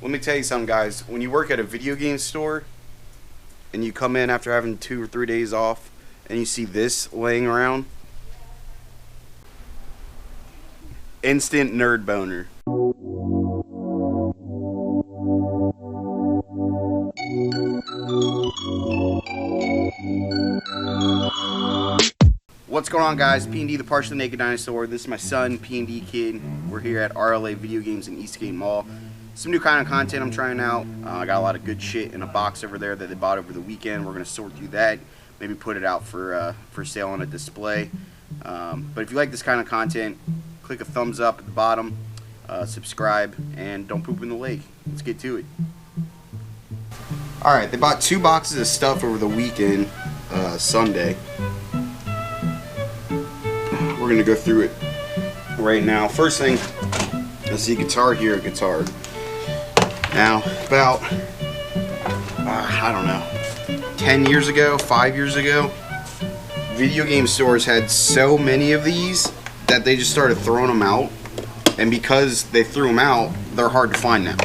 Let me tell you something, guys. When you work at a video game store and you come in after having 2 or 3 days off and you see this laying around, instant nerd boner. What's going on, guys? P&D, the Partially Naked Dinosaur. This is my son, P&D Kid. We're here at RLA Video Games in Eastgate Mall. Some new kind of content I'm trying out. I got a lot of good shit in a box over there that they bought over the weekend. We're going to sort through that, maybe put it out for sale on a display. But if you like this kind of content, click a thumbs up at the bottom, subscribe, and don't poop in the lake. Let's get to it. Alright, they bought 2 boxes of stuff over the weekend, Sunday. We're going to go through it right now. First thing, let's see, Guitar Hero guitar. Now, about, I don't know, 10 years ago, 5 years ago, video game stores had so many of these that they just started throwing them out. And because they threw them out, they're hard to find now.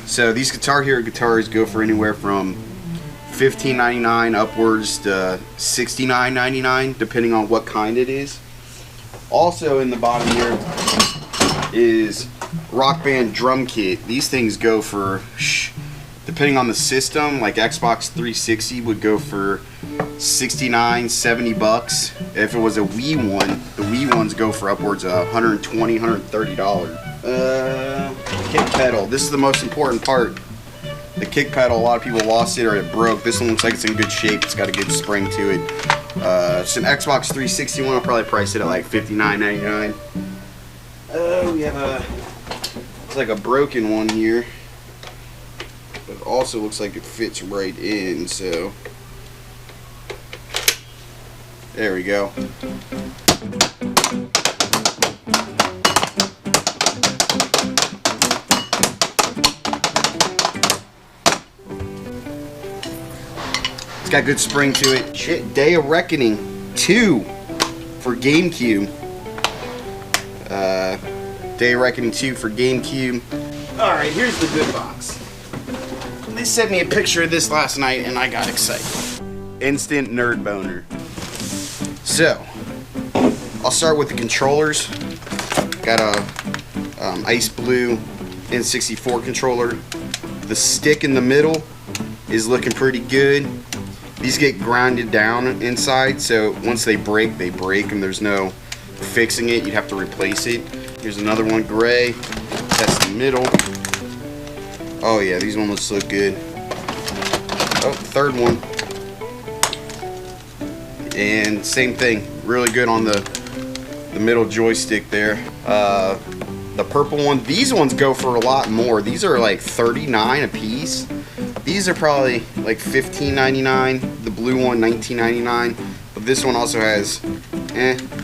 So these Guitar Hero guitars go for anywhere from $15.99 upwards to $69.99, depending on what kind it is. Also in the bottom here is Rock Band drum kit. These things go for, depending on the system, like Xbox 360 would go for $69, $70. If it was a Wii one, the Wii ones go for upwards of $120, $130. Kick pedal. This is the most important part. The kick pedal, a lot of people lost it or it broke. This one looks like it's in good shape. It's got a good spring to it. It's an Xbox 360 one. I'll probably price it at like $59.99. We have it's like a broken one here, but it also looks like it fits right in, so there we go. It's got good spring to it. Shit, Day of Reckoning 2 for GameCube. Day of Reckoning 2 for GameCube. Alright, here's the good box. They sent me a picture of this last night and I got excited. Instant nerd boner. So, I'll start with the controllers. Got a Ice Blue N64 controller. The stick in the middle is looking pretty good. These get grounded down inside, so once they break, and there's no fixing it. You'd have to replace it. Here's another one, gray. That's the middle. Oh yeah, these ones look good. Oh, third one. And same thing, really good on the middle joystick there. The purple one, these ones go for a lot more. These are like $39 a piece. These are probably like $15.99. The blue one, $19.99. But this one also has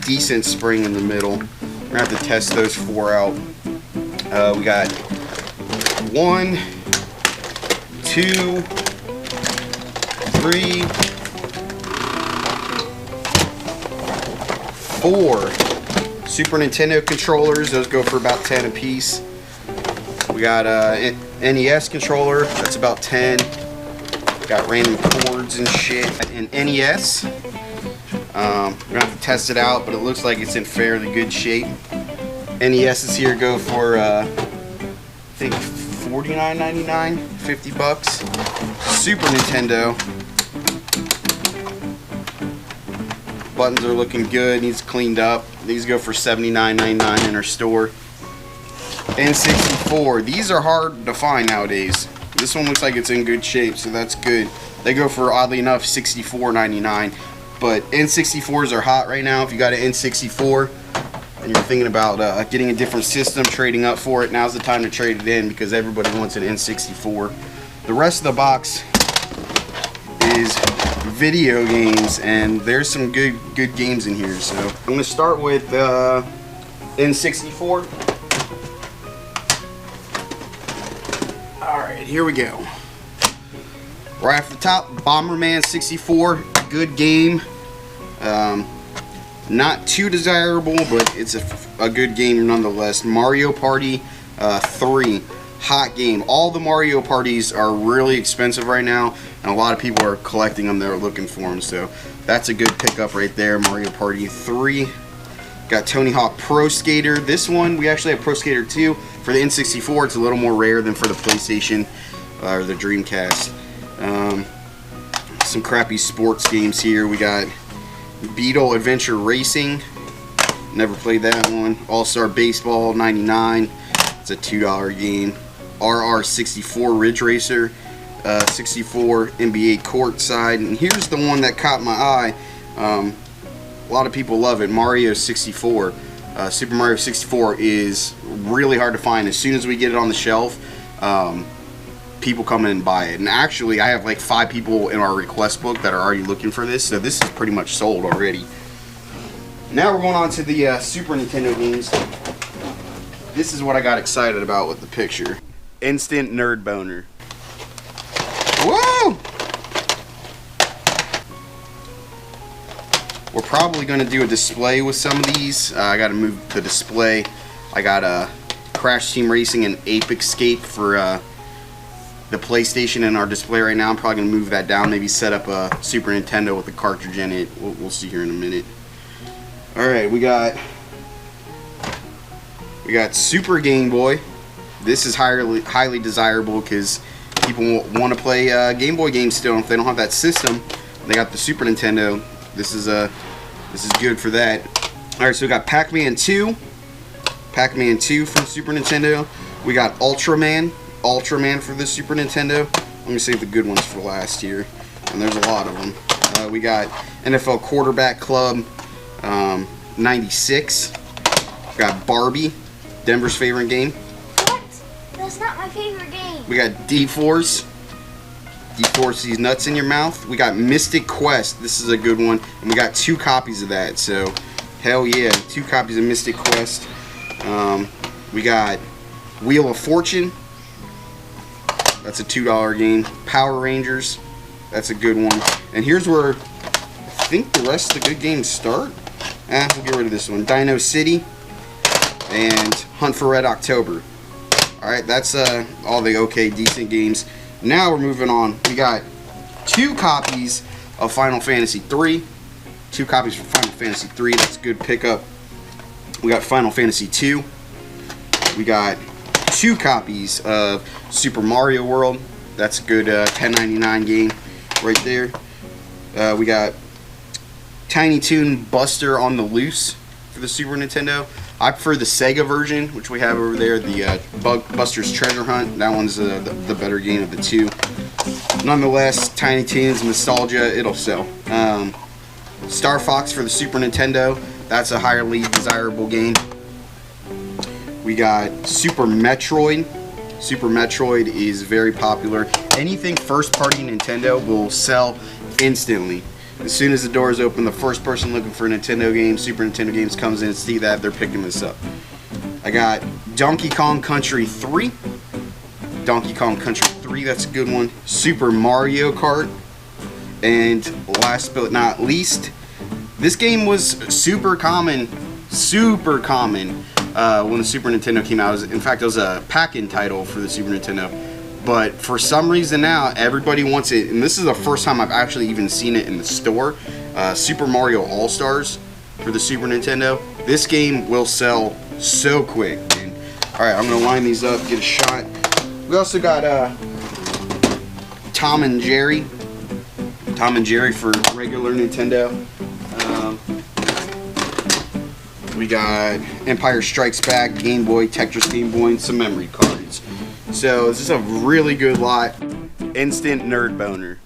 decent spring in the middle. We're gonna have to test those 4 out. We got 1, 2, 3, 4 Super Nintendo controllers. Those go for about 10 a piece. We got a NES controller. That's about 10. Got random cords and shit. An NES. We're gonna have to test it out, but it looks like it's in fairly good shape. NES's here go for I think $49.99, $50. Super Nintendo. Buttons are looking good. Needs cleaned up. These go for $79.99 in our store. N64. These are hard to find nowadays. This one looks like it's in good shape, so that's good. They go for, oddly enough, $64.99. But N64s are hot right now. If you got an N64 and you're thinking about getting a different system, trading up for it, now's the time to trade it in because everybody wants an N64. The rest of the box is video games, and there's some good games in here. So I'm going to start with N64. Alright, here we go. Right off the top, Bomberman 64. Good game. Not too desirable, but it's a good game nonetheless. Mario Party 3. hot game. All the Mario Parties are really expensive right now, and a lot of people are collecting them. They're looking for them, so that's a good pickup right there. Mario Party 3. Got Tony Hawk Pro Skater. This one, we actually have Pro Skater 2. For the N64, it's a little more rare than for the PlayStation or the Dreamcast. Some crappy sports games here. We got Beetle Adventure Racing. Never played that one. All-Star Baseball 99. It's a $2 game. RR64 Ridge Racer. 64 NBA Courtside. And here's the one that caught my eye. A lot of people love it. Mario 64. Super Mario 64 is really hard to find. As soon as we get it on the shelf, people come in and buy it. And actually, I have like 5 people in our request book that are already looking for this, so this is pretty much sold already. Now we're going on to the Super Nintendo games. This is what I got excited about with the picture. Instant Nerd Boner. Woo! We're probably going to do a display with some of these. I got to move the display. I got Crash Team Racing and Ape Escape for the PlayStation in our display right now. I'm probably going to move that down, maybe set up a Super Nintendo with a cartridge in it. We'll see here in a minute. Alright, we got Super Game Boy. This is highly desirable because people want to play Game Boy games still. If they don't have that system, they got the Super Nintendo. This is good for that. Alright, so we got Pac-Man 2. Pac-Man 2 from Super Nintendo. We got Ultraman for the Super Nintendo. Let me save the good ones for last year. And there's a lot of them. We got NFL Quarterback Club 96. We got Barbie, Denver's favorite game. What? That's not my favorite game. We got D-Force. D-Force these nuts in your mouth. We got Mystic Quest. This is a good one. And we got 2 copies of that. So, hell yeah. 2 copies of Mystic Quest. We got Wheel of Fortune. That's a $2 game. Power Rangers. That's a good one. And here's where I think the rest of the good games start. We'll get rid of this one. Dino City and Hunt for Red October. Alright, that's all the okay, decent games. Now we're moving on. We got 2 copies of Final Fantasy 3. 2 copies for Final Fantasy 3. That's a good pickup. We got Final Fantasy 2. We got 2 copies of Super Mario World. That's a good $10.99 game right there. We got Tiny Toon Buster on the Loose for the Super Nintendo. I prefer the Sega version, which we have over there, the Buster's Treasure Hunt. That one's the better game of the 2. Nonetheless, Tiny Toons, nostalgia, it'll sell. Star Fox for the Super Nintendo. That's a highly desirable game. We got Super Metroid. Super Metroid is very popular. Anything first-party Nintendo will sell instantly. As soon as the doors open, the first person looking for a Nintendo game, Super Nintendo games, comes in and see that, they're picking this up. I got Donkey Kong Country 3. Donkey Kong Country 3, that's a good one. Super Mario Kart. And last but not least, this game was super common when the Super Nintendo came out. In fact, it was a pack-in title for the Super Nintendo. But for some reason now, everybody wants it, and this is the first time I've actually even seen it in the store. Super Mario All-Stars for the Super Nintendo. This game will sell so quick. Alright, I'm going to line these up, get a shot. We also got Tom and Jerry. Tom and Jerry for regular Nintendo. We got Empire Strikes Back, Game Boy, Tetris Game Boy, and some memory cards. So this is a really good lot. Instant Nerd Boner.